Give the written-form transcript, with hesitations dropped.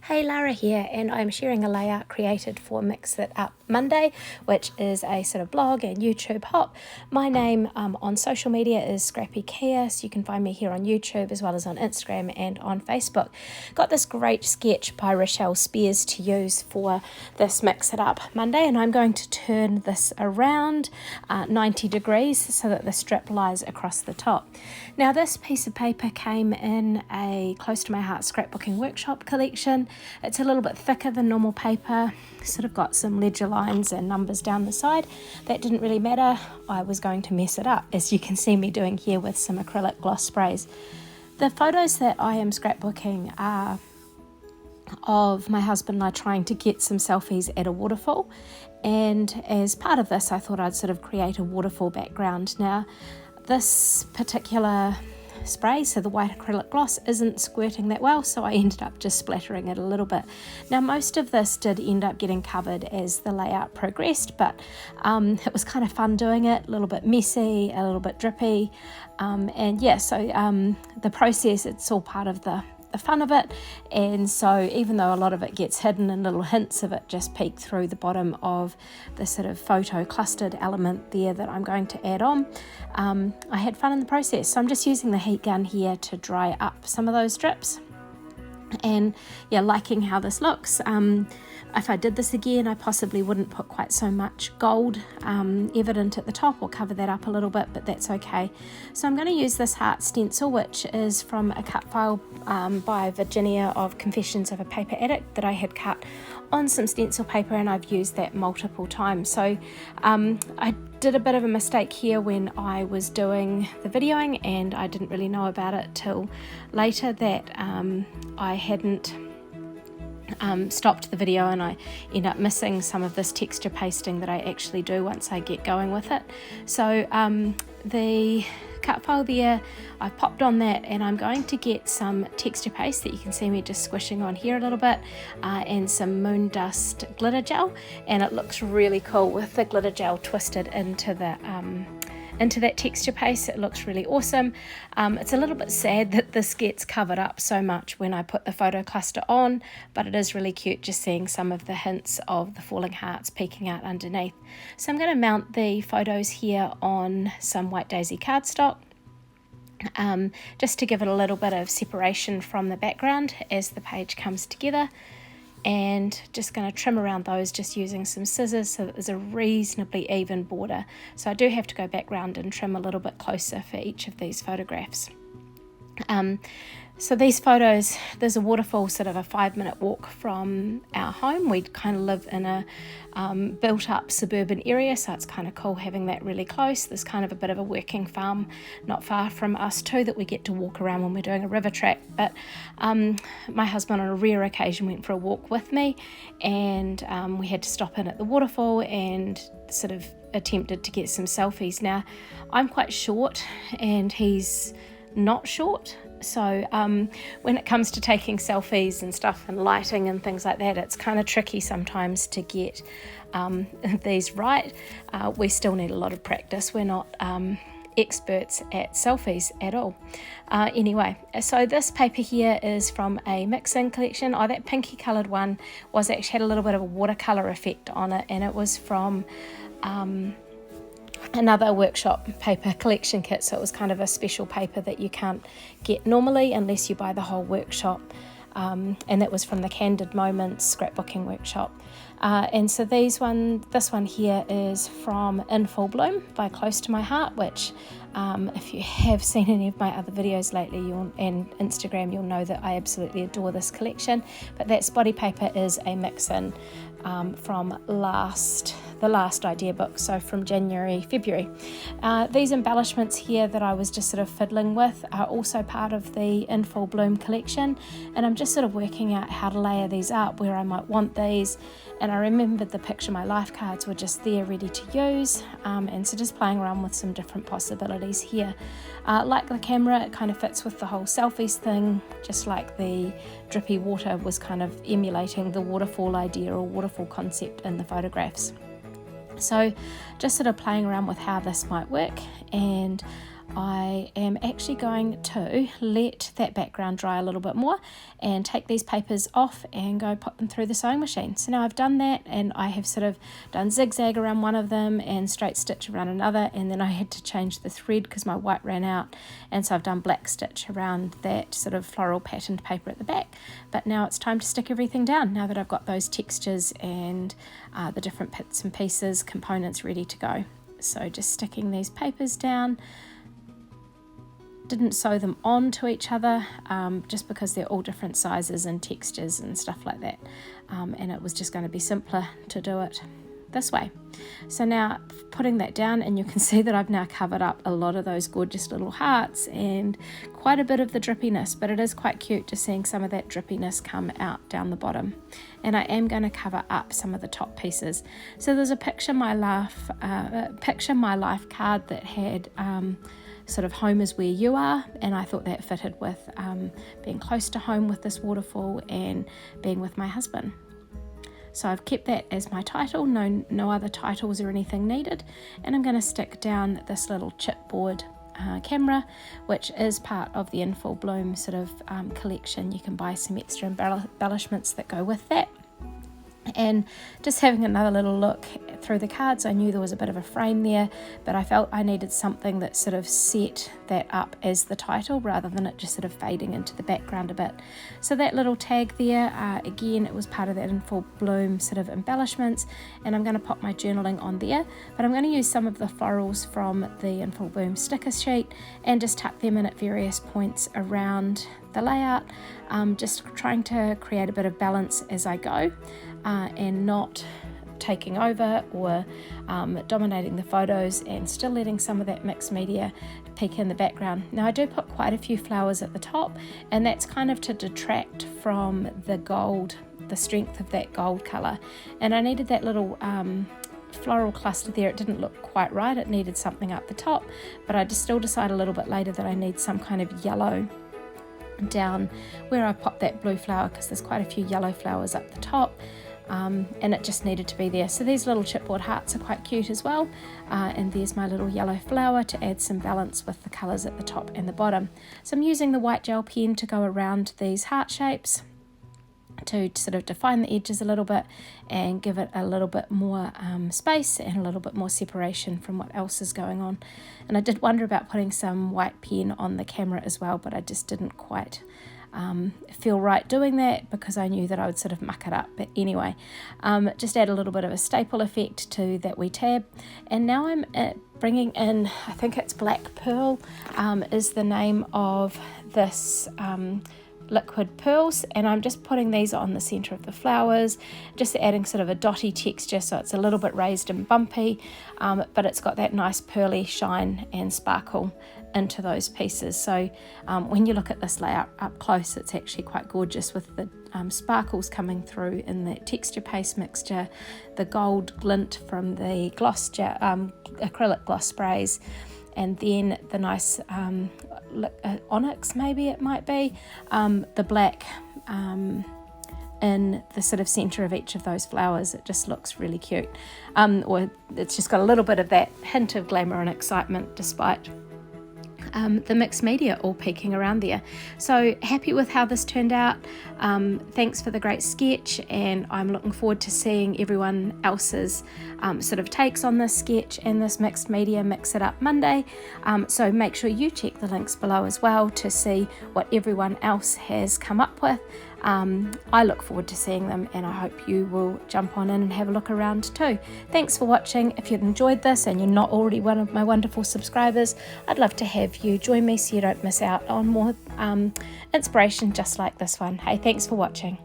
Hey, Lara here, and I'm sharing a layout created for Mix It Up Monday, which is a sort of blog and YouTube hop. My name on social media is Scrappykea, so you can find me here on YouTube as well as on Instagram and on Facebook. Got this great sketch by Rochelle Spears to use for this Mix It Up Monday, and I'm going to turn this around 90 degrees so that the strip lies across the top. Now, this piece of paper came in a Close to My Heart scrapbooking workshop collection. It's a little bit thicker than normal paper, sort of got some ledger lines and numbers down the side. That didn't really matter. I was going to mess it up, as you can see me doing here with some acrylic gloss sprays. The photos that I am scrapbooking are of my husband and I trying to get some selfies at a waterfall, and as part of this I thought I'd sort of create a waterfall background. Now, this particular spray, so the white acrylic gloss, isn't squirting that well, so I ended up just splattering it a little bit. Now, most of this did end up getting covered as the layout progressed, but it was kind of fun doing it, a little bit messy, a little bit drippy, and yeah, so the process, it's all part of the fun of it. And so even though a lot of it gets hidden and little hints of it just peek through the bottom of the sort of photo clustered element there that I'm going to add on, I had fun in the process. So I'm just using the heat gun here to dry up some of those strips, and yeah, liking how this looks. If I did this again, I possibly wouldn't put quite so much gold evident at the top, or cover that up a little bit, but that's okay. So I'm going to use this heart stencil, which is from a cut file by Virginia of Confessions of a Paper Addict that I had cut on some stencil paper, and I've used that multiple times. So I did a bit of a mistake here when I was doing the videoing, and I didn't really know about it till later that I hadn't stopped the video, and I end up missing some of this texture pasting that I actually do once I get going with it. So the cut file there, I popped on that, and I'm going to get some texture paste that you can see me just squishing on here a little bit, and some moon dust glitter gel, and it looks really cool with the glitter gel twisted into that texture paste. It looks really awesome. It's a little bit sad that this gets covered up so much when I put the photo cluster on, but it is really cute just seeing some of the hints of the falling hearts peeking out underneath. So I'm going to mount the photos here on some white daisy cardstock, just to give it a little bit of separation from the background as the page comes together. And just going to trim around those just using some scissors so that there's a reasonably even border. So I do have to go back round and trim a little bit closer for each of these photographs. So these photos, there's a waterfall sort of a 5-minute walk from our home. We kind of live in a built up suburban area, so it's kind of cool having that really close. There's kind of a bit of a working farm not far from us too that we get to walk around when we're doing a river track. But my husband on a rare occasion went for a walk with me, and we had to stop in at the waterfall and sort of attempted to get some selfies. Now, I'm quite short and he's not short, so when it comes to taking selfies and stuff and lighting and things like that, it's kind of tricky sometimes to get these right. We still need a lot of practice. We're not experts at selfies at all. Anyway, so this paper here is from a mixing collection. Oh, that pinky coloured one was actually had a little bit of a watercolour effect on it, and it was from another workshop paper collection kit, so it was kind of a special paper that you can't get normally unless you buy the whole workshop, and that was from the Candid Moments scrapbooking workshop. And so this one here is from In Full Bloom by Close to My Heart, which if you have seen any of my other videos lately and Instagram, you'll know that I absolutely adore this collection. But that spotty paper is a mix-in from the last idea book, so from February. These embellishments here that I was just sort of fiddling with are also part of the In Full Bloom collection, and I'm just sort of working out how to layer these up, where I might want these. And I remembered the Picture My Life cards were just there ready to use, and so just playing around with some different possibilities here. Like the camera, it kind of fits with the whole selfies thing, just like the drippy water was kind of emulating the waterfall idea or waterfall concept in the photographs. So just sort of playing around with how this might work, and I am actually going to let that background dry a little bit more and take these papers off and go put them through the sewing machine. So now I've done that, and I have sort of done zigzag around one of them and straight stitch around another, and then I had to change the thread because my white ran out, and so I've done black stitch around that sort of floral patterned paper at the back. But now it's time to stick everything down, now that I've got those textures and the different bits and pieces, components ready to go. So just sticking these papers down. Didn't sew them onto each other just because they're all different sizes and textures and stuff like that, and it was just going to be simpler to do it this way. So now putting that down, and you can see that I've now covered up a lot of those gorgeous little hearts and quite a bit of the drippiness, but it is quite cute just seeing some of that drippiness come out down the bottom. And I am going to cover up some of the top pieces. So there's a Picture My Life card that had sort of home is where you are, and I thought that fitted with being close to home with this waterfall and being with my husband. So I've kept that as my title, no other titles or anything needed, and I'm going to stick down this little chipboard camera, which is part of the In Full Bloom sort of collection. You can buy some extra embellishments that go with that. And just having another little look through the cards, I knew there was a bit of a frame there, but I felt I needed something that sort of set that up as the title rather than it just sort of fading into the background a bit. So that little tag there, again, it was part of that In Full Bloom sort of embellishments, and I'm going to pop my journaling on there, but I'm going to use some of the florals from the In Full Bloom sticker sheet and just tuck them in at various points around the layout, just trying to create a bit of balance as I go. And not taking over or dominating the photos, and still letting some of that mixed media peek in the background. Now I do put quite a few flowers at the top, and that's kind of to detract from the gold, the strength of that gold colour. And I needed that little floral cluster there. It didn't look quite right, it needed something up the top, but I just still decided a little bit later that I need some kind of yellow down where I popped that blue flower, because there's quite a few yellow flowers up the top. And it just needed to be there. So these little chipboard hearts are quite cute as well, and there's my little yellow flower to add some balance with the colours at the top and the bottom. So I'm using the white gel pen to go around these heart shapes to sort of define the edges a little bit and give it a little bit more space and a little bit more separation from what else is going on. And I did wonder about putting some white pen on the camera as well, but I just didn't quite feel right doing that because I knew that I would sort of muck it up. But anyway, just add a little bit of a staple effect to that wee tab. And now I'm bringing in, I think it's Black Pearl is the name of this liquid pearls, and I'm just putting these on the center of the flowers, just adding sort of a dotty texture so it's a little bit raised and bumpy, but it's got that nice pearly shine and sparkle into those pieces. So when you look at this layout up close, it's actually quite gorgeous with the sparkles coming through in the texture paste mixture, the gold glint from the gloss acrylic gloss sprays, and then the nice onyx, maybe it might be, the black in the sort of center of each of those flowers. It just looks really cute, or it's just got a little bit of that hint of glamour and excitement despite the mixed media all peeking around there. So happy with how this turned out. Thanks for the great sketch, and I'm looking forward to seeing everyone else's sort of takes on this sketch and this mixed media Mix It Up Monday. So make sure you check the links below as well to see what everyone else has come up with. I look forward to seeing them, and I hope you will jump on in and have a look around too. Thanks for watching. If you've enjoyed this and you're not already one of my wonderful subscribers, I'd love to have you join me so you don't miss out on more inspiration just like this one. Hey, thanks for watching.